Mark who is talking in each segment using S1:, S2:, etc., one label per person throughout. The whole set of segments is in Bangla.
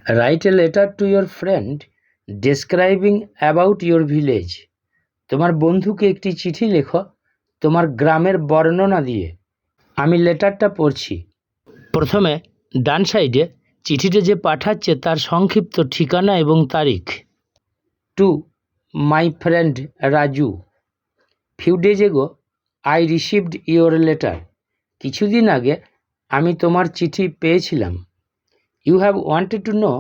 S1: Write a letter to your friend describing about your village. তোমার বন্ধুকে একটি চিঠি লেখো তোমার গ্রামের বর্ণনা দিয়ে। আমি লেটারটা পড়ছি। প্রথমে ডান সাইডে চিঠিটা যে পাঠাচ্ছে তার সংক্ষিপ্ত ঠিকানা এবং তারিখ। To my friend Raju, few days ago I received your letter. কিছুদিন আগে আমি তোমার চিঠি পেয়েছিলাম। You have wanted to know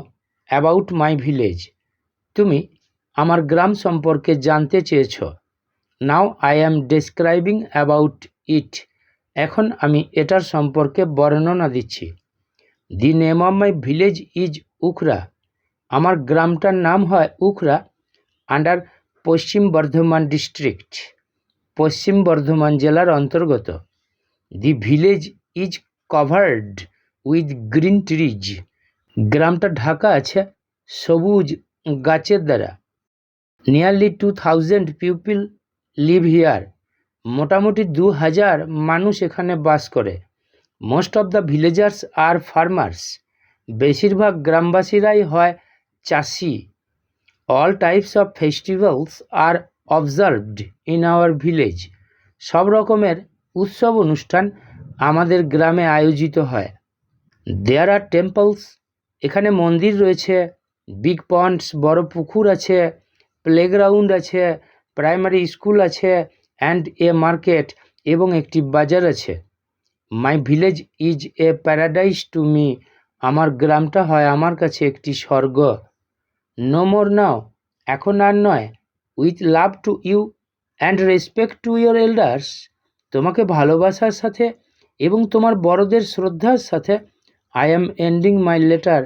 S1: about my village. তুমি আমার গ্রাম সম্পর্কে জানতে চেয়েছ। Now I am describing about it. এখন আমি এটার সম্পর্কে বর্ণনা দিচ্ছি। The name of my village is Ukhra. আমার গ্রামটার নাম হয় উখরা, আন্ডার পশ্চিম বর্ধমান ডিস্ট্রিক্ট, পশ্চিম বর্ধমান জেলার অন্তর্গত। The village is covered with green trees. গ্রামটা ঢাকা আছে সবুজ গাছের দ্বারা। Nearly 2000 people live here. মোটামুটি 2000 মানুষ এখানে বাস করে। Most of the villagers are farmers. বেশিরভাগ গ্রামবাসীরাই হয় চাষি। All types of festivals are observed in our village. সব রকমের উৎসব অনুষ্ঠান আমাদের গ্রামে আয়োজিত হয়। There are temples. এখানে মন্দির রয়েছে। বিগ পন্ডস, বড় পুকুর আছে। প্লেগ্রাউন্ড আছে, প্রাইমারি স্কুল আছে, অ্যান্ড এ মার্কেট, এবং একটি বাজার আছে। মাই village is a paradise to me. আমার গ্রামটা হয় আমার কাছে একটি স্বর্গ। নো মোর নাও, এখন আর নয়। With love to you and respect to your elders. তোমাকে ভালোবাসার সাথে এবং তোমার বড়দের শ্রদ্ধার সাথে I am ending my letter.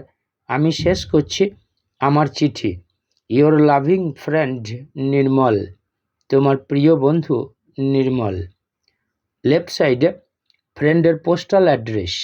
S1: আমি শেষ করছি আমার চিঠি। Your loving friend Nirmal. তোমার প্রিয় বন্ধু নির্মল। লেফট সাইডে ফ্রেন্ডের পোস্টাল অ্যাড্রেস।